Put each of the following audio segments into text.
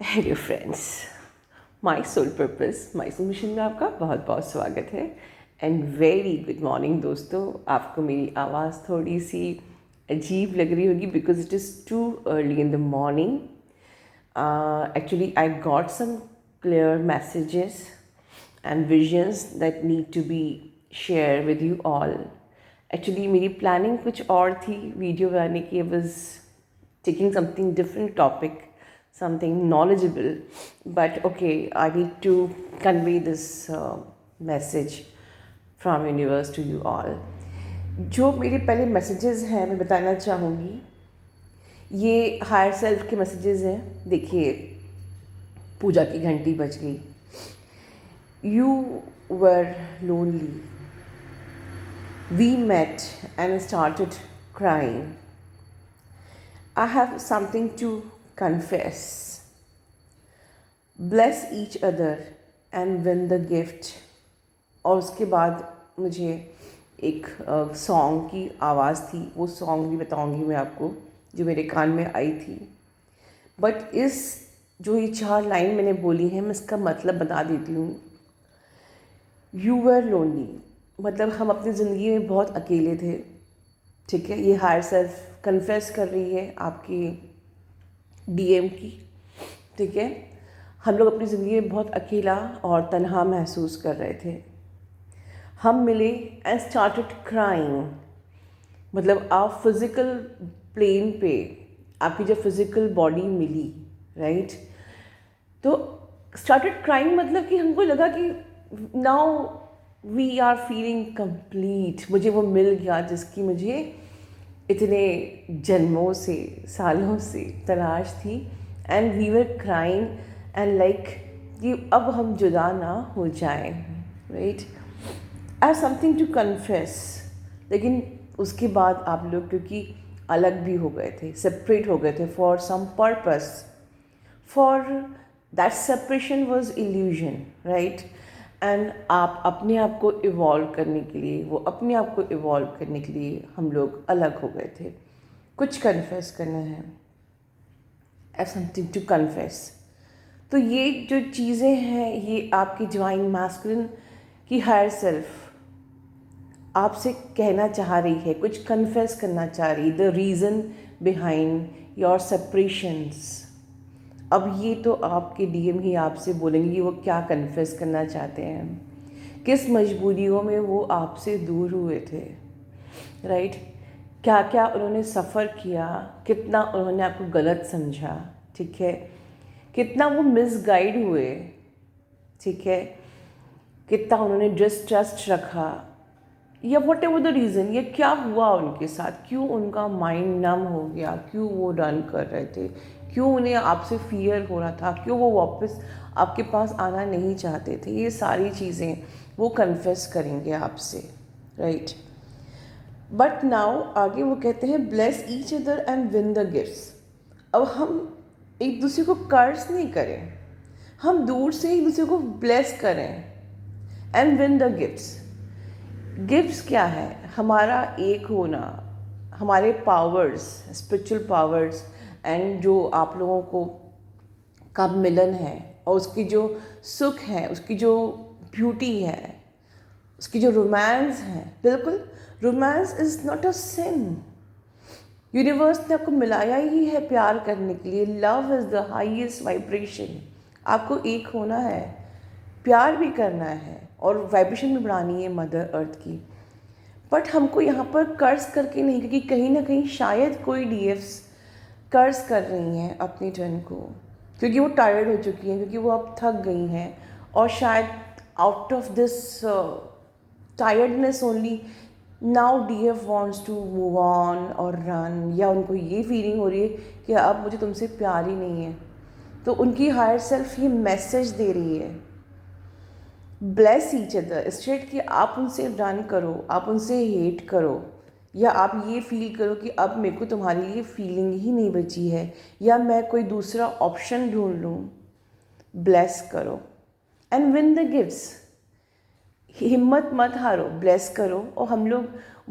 Hello friends, my soul purpose my soul mission में आपका बहुत बहुत स्वागत है एंड वेरी गुड मॉर्निंग दोस्तों। आपको मेरी आवाज़ थोड़ी सी अजीब लग रही होगी because it is too early in the morning. Actually, I got some clear messages and visions that need to be shared with you all. Actually, मेरी प्लानिंग कुछ और थी वीडियो बनाने की. I was taking something different topic, something knowledgeable, but okay, I need to convey this message from universe to you all. जो मेरे पहले messages हैं मैं बताना चाहूँगी. ये हायर सेल्फ के मैसेजेस हैं. देखिए, पूजा की घंटी बज गई. You were lonely. We met and started crying. I have something to confess. Bless each other and win the gift. और उसके बाद मुझे एक सॉन्ग की आवाज़ थी. वो सॉन्ग भी बताऊंगी मैं आपको, जो मेरे कान में आई थी. बट इस जो ये 4 लाइन मैंने बोली हैं, मैं इसका मतलब बता देती हूँ. यू वर लोनली मतलब हम अपनी ज़िंदगी में बहुत अकेले थे. ठीक है, ये हायर सेल्फ कन्फेस कर रही है आपकी डीएम की. ठीक है, हम लोग अपनी ज़िंदगी में बहुत अकेला और तन्हा महसूस कर रहे थे. हम मिले एंड स्टार्टेड क्राइंग. मतलब आप फिज़िकल प्लेन पे आपकी जब फिज़िकल बॉडी मिली, राइट, तो स्टार्टेड क्राइंग मतलब कि हमको लगा कि now we are feeling complete. मुझे वो मिल गया जिसकी मुझे इतने जन्मों से सालों से तलाश थी. And we were crying and like कि अब हम जुदा ना हो जाएं, right. I have something to confess. लेकिन उसके बाद आप लोग क्योंकि अलग भी हो गए थे, सेपरेट हो गए थे for some purpose. For that separation was illusion, right. And आप अपने आप को इवॉल्व करने के लिए, वो अपने आप को इवॉल्व करने के लिए हम लोग अलग हो गए थे. कुछ कन्फेस करना है, हैव समथिंग टू कन्फेस. तो ये जो चीज़ें हैं, ये आपकी डिवाइन मैस्कुलिन की हायर सेल्फ आपसे कहना चाह रही है, कुछ कन्फेस करना चाह रही. The reason behind your separations. अब ये तो आपके डीएम ही आपसे बोलेंगे कि वो क्या कन्फेस करना चाहते हैं, किस मजबूरियों में वो आपसे दूर हुए थे, राइट. क्या क्या उन्होंने सफ़र किया, कितना उन्होंने आपको गलत समझा, ठीक है, कितना वो मिसगाइड हुए, ठीक है, कितना उन्होंने डिस्ट्रस्ट रखा, या वट एवर द रीज़न. ये क्या हुआ उनके साथ, क्यों उनका माइंड नम हो गया, क्यों वो रन कर रहे थे, क्यों उन्हें आपसे फियर हो रहा था, क्यों वो वापस आपके पास आना नहीं चाहते थे. ये सारी चीज़ें वो कन्फेस करेंगे आपसे, राइट. बट नाउ आगे वो कहते हैं bless each other and win the gifts. अब हम एक दूसरे को कर्ज नहीं करें, हम दूर से एक दूसरे को ब्लेस करें and win the gifts. Gifts क्या है? हमारा एक होना, हमारे पावर्स, स्पिरिचुअल पावर्स, एंड जो आप लोगों को का मिलन है और उसकी जो सुख है, उसकी जो ब्यूटी है, उसकी जो रोमांस है. बिल्कुल, romance is not a sin. Universe ने आपको मिलाया ही है प्यार करने के लिए. Love is the highest vibration. आपको एक होना है, प्यार भी करना है और वाइब्रेशन भी बढ़ानी है मदर अर्थ की. बट हमको यहाँ पर कर्ज करके नहीं, क्योंकि कहीं ना कहीं शायद कोई डीएफ्स कर्ज कर रही हैं अपनी टर्न को, क्योंकि वो टायर्ड हो चुकी हैं, क्योंकि वो अब थक गई हैं. और शायद out of this tiredness only now DF wants to move on और रन, या उनको ये फीलिंग हो रही है कि अब मुझे तुमसे प्यार ही नहीं है. तो उनकी हायर सेल्फ ये मैसेज दे रही है, ब्लेस ईच अदर. स्ट्रेट कि आप उनसे रन करो, आप उनसे हेट करो, या आप ये फील करो कि अब मेरे को तुम्हारे लिए फीलिंग ही नहीं बची है, या मैं कोई दूसरा ऑप्शन ढूंढ लूँ. ब्लेस करो एंड विन द गिफ्ट्स. हिम्मत मत हारो, ब्लेस करो. और हम लोग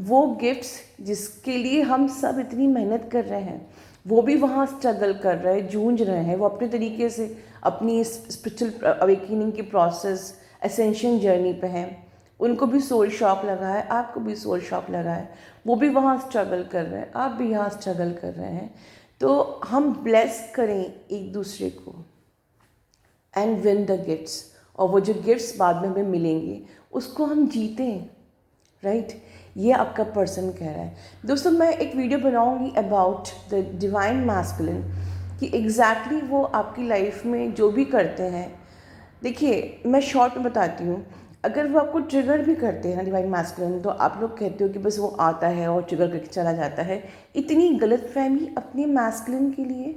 वो गिफ्ट्स जिसके लिए हम सब इतनी मेहनत कर रहे हैं, वो भी वहाँ स्ट्रगल कर रहे हैं, जूझ रहे हैं, वो अपने तरीके से अपनी स्पिरिचुअल अवेकनिंग की प्रोसेस, एसेंशियल जर्नी पे हैं। उनको भी सोल शॉक लगा है, आपको भी सोल शॉक लगा है, वो भी वहाँ स्ट्रगल कर रहे हैं, आप भी यहाँ स्ट्रगल कर रहे हैं। तो हम ब्लेस करें एक दूसरे को एंड विन द गिफ्ट्स, और वो जो गिफ्ट्स बाद में हमें मिलेंगे उसको हम जीतें, राइट। ये आपका पर्सन कह रहा है। दोस्तों, मैं एक वीडियो बनाऊंगी अबाउट द डिवाइन मैस्कुलिन, कि एग्जैक्टली वो आपकी लाइफ में जो भी करते हैं। देखिए, मैं शॉर्ट में बताती हूँ, अगर वो आपको ट्रिगर भी करते हैं ना डिवाइन मैस्कुलिन, तो आप लोग कहते हो कि बस वो आता है और ट्रिगर करके चला जाता है। इतनी गलतफहमी अपने मैस्कुलिन के लिए,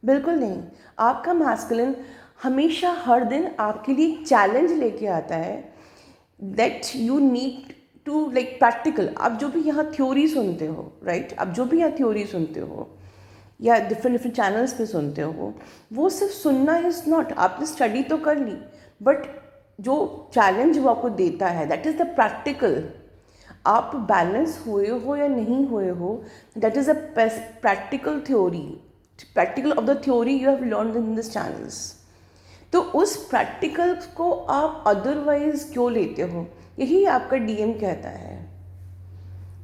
बिल्कुल नहीं। आपका मैस्कुलिन हमेशा हर दिन आपके लिए चैलेंज लेके आता है, that you need to like practical. आप जो भी यहाँ थ्योरी सुनते हो, राइट, आप जो भी यहाँ थ्योरी सुनते हो या डिफरेंट डिफरेंट चैनल्स पे सुनते हो, वो सिर्फ सुनना इज़ नॉट, आपने स्टडी तो कर ली, बट जो चैलेंज वो आपको देता है दैट इज़ द प्रैक्टिकल। आप बैलेंस हुए हो या नहीं हुए हो, that is a practical theory, practical of the theory you have learn in this channels. तो उस प्रैक्टिकल को आप अदरवाइज क्यों लेते हो? यही आपका डीएम कहता है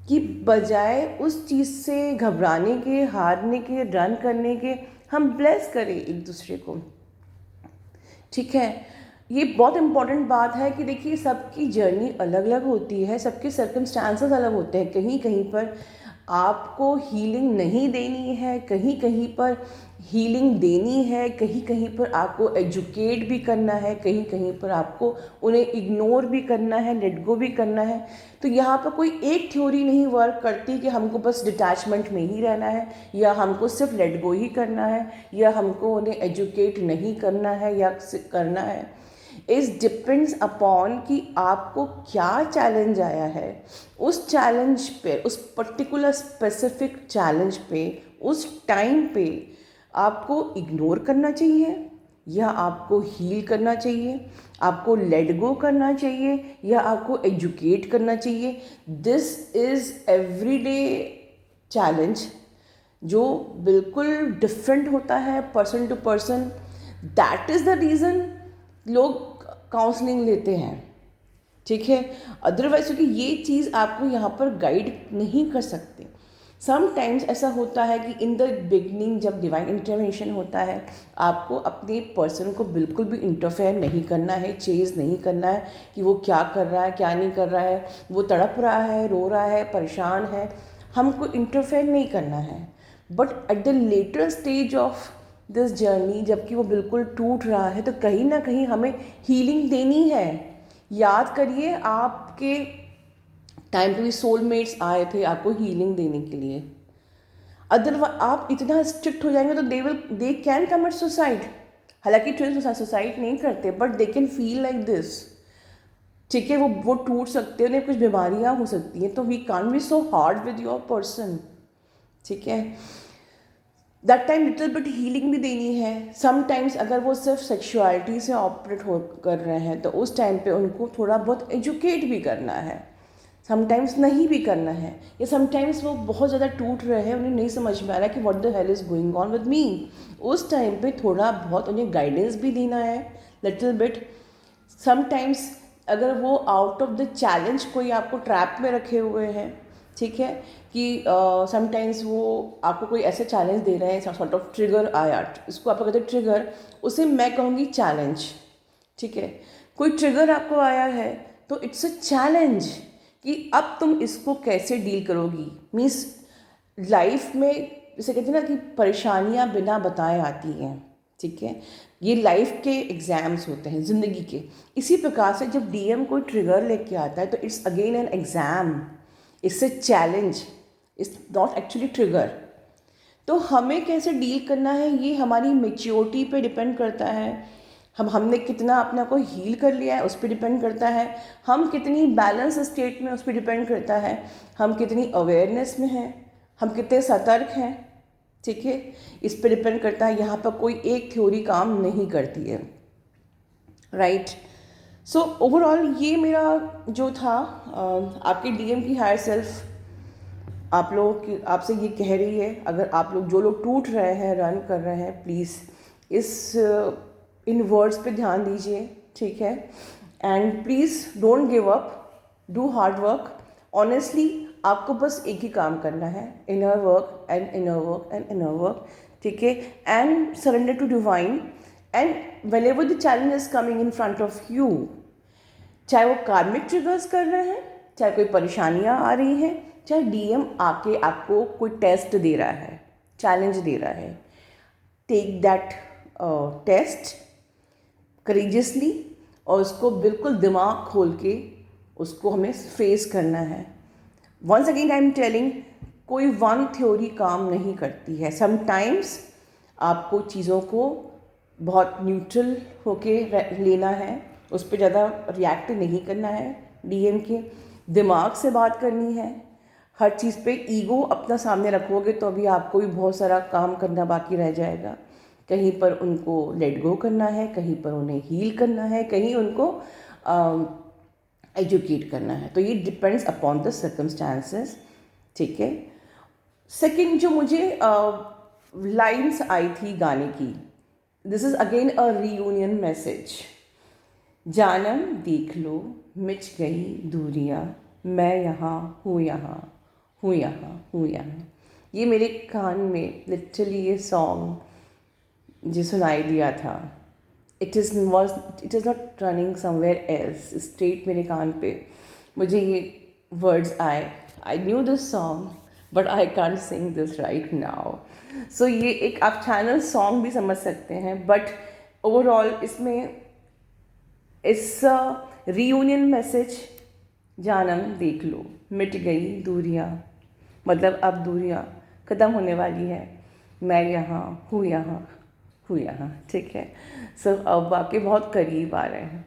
कि बजाय उस चीज़ से घबराने के, हारने के, रन करने के, हम ब्लेस करें एक दूसरे को। ठीक है, ये बहुत इम्पॉर्टेंट बात है कि देखिए, सबकी जर्नी अलग अलग होती है, सबके सर्कमस्टांसेस अलग होते हैं। कहीं कहीं पर आपको हीलिंग नहीं देनी है, कहीं कहीं पर हीलिंग देनी है, कहीं कहीं पर आपको एजुकेट भी करना है, कहीं कहीं पर आपको उन्हें इग्नोर भी करना है, लेट गो भी करना है। तो यहाँ पर कोई एक थ्योरी नहीं वर्क करती कि हमको बस डिटैचमेंट में ही रहना है, या हमको सिर्फ लेट गो ही करना है, या हमको उन्हें एजुकेट नहीं करना है या करना है। इस डिपेंड्स अपॉन कि आपको क्या चैलेंज आया है। उस चैलेंज पे, उस पर्टिकुलर स्पेसिफिक चैलेंज पे, उस टाइम पे आपको इग्नोर करना चाहिए या आपको हील करना चाहिए, आपको लेट गो करना चाहिए या आपको एजुकेट करना चाहिए। दिस इज़ एवरीडे चैलेंज जो बिल्कुल डिफरेंट होता है person to person. That is the reason लोग काउंसलिंग लेते हैं, ठीक है। अदरवाइज क्योंकि ये चीज़ आपको यहाँ पर गाइड नहीं कर सकते। समटाइम्स ऐसा होता है कि इन द बिगनिंग जब डिवाइन इंटरवेंशन होता है, आपको अपने पर्सन को बिल्कुल भी इंटरफेयर नहीं करना है, चेज़ नहीं करना है कि वो क्या कर रहा है, क्या नहीं कर रहा है, वो तड़प रहा है, रो रहा है, परेशान है, हमको इंटरफेयर नहीं करना है। But at the later stage of this journey, जबकि वो बिल्कुल टूट रहा है, तो कहीं ना कहीं हमें हीलिंग देनी है। याद करिए, आपके टाइम पे भी सोलमेट्स आए थे आपको हीलिंग देने के लिए। अदरवाइज आप इतना स्ट्रिक्ट हो जाएंगे तो दे कैन कमिट सुसाइड। हालांकि ट्विंस सुसाइड नहीं करते, but they can feel like this, ठीक है। वो टूट सकते हैं, उन्हें कुछ बीमारियां हो सकती हैं। तो we can't be so hard with your person, ठीक है। That time little bit healing भी देनी है। समटाइम्स अगर वो सिर्फ सेक्सुअलिटी से ऑपरेट हो कर रहे हैं तो उस टाइम पे उनको थोड़ा बहुत एजुकेट भी करना है, समटाइम्स नहीं भी करना है। या समटाइम्स वो बहुत ज़्यादा टूट रहे हैं, उन्हें नहीं समझ में आ रहा कि what the hell is going on with me. उस टाइम पे थोड़ा बहुत उन्हें गाइडेंस भी देना है, लिटिल बिट। समटाइम्स अगर वो आउट ऑफ द चैलेंज कोई आपको ट्रैप में रखे हुए हैं, ठीक है, कि समटाइम्स वो आपको कोई ऐसे चैलेंज दे रहे हैं, सॉर्ट ऑफ ट्रिगर आया, इसको आप कहते हैं ट्रिगर, उसे मैं कहूँगी चैलेंज, ठीक है। कोई ट्रिगर आपको आया है तो इट्स अ चैलेंज कि अब तुम इसको कैसे डील करोगी। मीन्स लाइफ में जैसे कहते हैं ना कि परेशानियाँ बिना बताए आती हैं, ठीक है। ये लाइफ के एग्ज़ाम्स होते हैं ज़िंदगी के। इसी प्रकार से जब डीएम कोई ट्रिगर लेके आता है तो it's again an exam, it's a challenge, it's not actually trigger. तो हमें कैसे डील करना है ये हमारी मेच्योरिटी पे डिपेंड करता है। हमने कितना अपने को हील कर लिया है उस पर डिपेंड करता है। हम कितनी बैलेंस स्टेट में उस पर डिपेंड करता है। हम कितनी अवेयरनेस में हैं, हम कितने सतर्क हैं, ठीक है, इस पर डिपेंड करता है। यहाँ पर कोई एक थ्योरी काम नहीं करती है, राइट। सो ओवरऑल ये मेरा जो था आपके डीएम की हायर सेल्फ आप लोगों की आपसे ये कह रही है, अगर आप लोग जो लोग टूट रहे हैं, रन कर रहे हैं, प्लीज़ इस इन वर्ड्स पे ध्यान दीजिए, ठीक है। And please don't give up, do hard work. Honestly आपको बस एक ही काम करना है, inner work and inner work and inner work, ठीक है। And surrender to divine. And whenever the challenge is coming in front of you, चाहे वो कार्मिक ट्रिगर्स कर रहे हैं, चाहे कोई परेशानियां आ रही हैं, चाहे डीएम आके आपको कोई टेस्ट दे रहा है, चैलेंज दे रहा है, टेक दैट टेस्ट करेजियसली और उसको बिल्कुल दिमाग खोल के उसको हमें फेस करना है। Once again I am telling, कोई वन थ्योरी काम नहीं करती है। समटाइम्स आपको चीज़ों को बहुत न्यूट्रल होके लेना है, उस पर ज़्यादा रिएक्ट नहीं करना है, डीएम के दिमाग से बात करनी है। हर चीज़ पे ईगो अपना सामने रखोगे तो अभी आपको भी बहुत सारा काम करना बाकी रह जाएगा। कहीं पर उनको लेट गो करना है, कहीं पर उन्हें हील करना है, कहीं उनको एजुकेट करना है। तो ये डिपेंड्स अपॉन द सर्कमस्टांसेस, ठीक है। सेकंड जो मुझे लाइन्स आई थी गाने की, this is again a reunion message. जानम देख लो मिट गई दूरियां, मैं यहाँ हूँ, यहाँ हूँ, यहाँ हूँ, यहाँ। ये मेरे कान में लिटरली ये सॉन्ग जो सुनाई दिया था, it is not running somewhere else, straight मेरे कान पे मुझे ये वर्ड्स आए। I knew this song but I can't sing this right now. सो ये एक आप चैनल सॉन्ग भी समझ सकते हैं, बट ओवरऑल इसमें इस रीयूनियन मैसेज, जानम देख लो मिट गई दूरियां, मतलब अब दूरियां ख़त्म होने वाली है, मैं यहाँ हूँ, यहाँ हूँ, यहाँ, ठीक है। सो अब आपके बहुत करीब आ रहे हैं।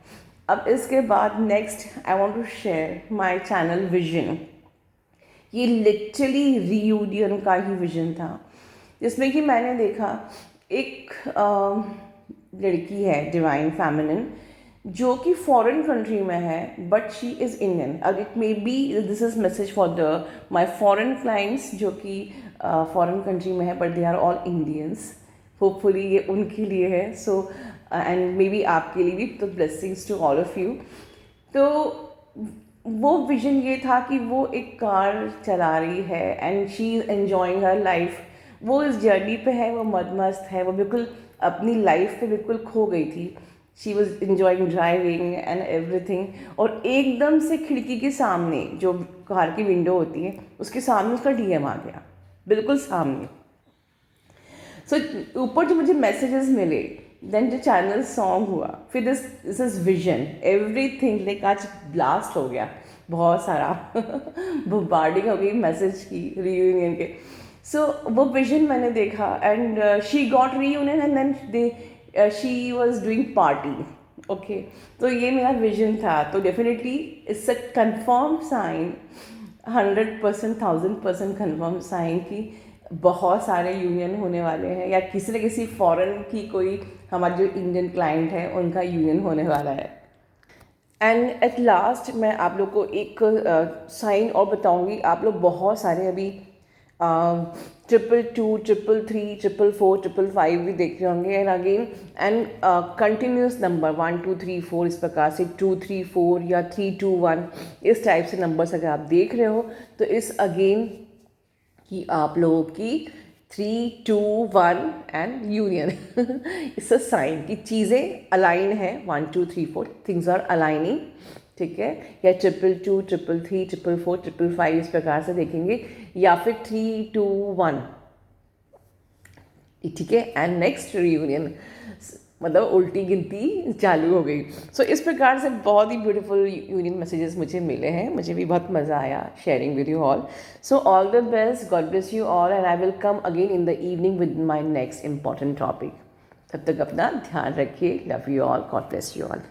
अब इसके बाद next I want to share my channel vision. ये लिटरली रीयूनियन का ही विजन था, जिसमें कि मैंने देखा एक लड़की है डिवाइन फेमिनिन जो कि फॉरेन कंट्री में है, बट शी इज़ इंडियन। अब it may be this is message for the my foreign clients जो कि फॉरेन कंट्री में है, but they are all Indians. Hopefully ये उनके लिए है, सो एंड मे बी आपके लिए भी। तो blessings to all of you. तो वो विजन ये था कि वो एक कार चला रही है and she is enjoying her life. वो इस जर्नी पे है, वो मदमस्त है, वो बिल्कुल अपनी लाइफ पे बिल्कुल खो गई थी। She was enjoying driving and everything, और एकदम से खिड़की के सामने जो कार की विंडो होती है उसके सामने उसका डीएम आ गया, बिल्कुल सामने। सो ऊपर जो मुझे मैसेजेस मिले, देन जो चैनल सॉन्ग हुआ, फिर this is vision, everything like आज ब्लास्ट हो गया, बहुत सारा बम्बार्डिंग हो गई मैसेज की रीयूनियन के। सो वो विजन मैंने देखा and she got reunion and then they she was doing party, okay. तो ये मेरा विजन था। तो definitely it's a confirm sign, 100%, 1000% confirm sign कि बहुत सारे यूनियन होने वाले हैं, या किसी न किसी फॉरेन की कोई हमारे जो इंडियन क्लाइंट है उनका यूनियन होने वाला है। एंड एट लास्ट मैं आप लोग को एक साइन और बताऊंगी। आप लोग बहुत सारे अभी 222, 333, 444, 555 भी देख रहे होंगे, and again and continuous number 1 2 3 4 इस प्रकार से 2 3 4 या 3 2 1 इस टाइप से नंबर्स अगर आप देख रहे हो तो इस अगेन कि आप लोगों की 3 2 1 and union it's a sign कि चीज़ें अलाइन है। 1 2 3 4 थिंग्स आर अलाइनिंग, ठीक है। या 222, 333, 444, 555 इस प्रकार से देखेंगे, या फिर 3 2 1, ठीक है। एंड नेक्स्ट रीयूनियन, मतलब उल्टी गिनती चालू हो गई। सो इस प्रकार से बहुत ही ब्यूटीफुल यूनियन मैसेजेस मुझे मिले हैं। मुझे भी बहुत मज़ा आया sharing with you all. So all the best, God bless you all, and I will come again in the evening with my next important topic. तब तक अपना ध्यान रखिए। Love you all, God bless you all.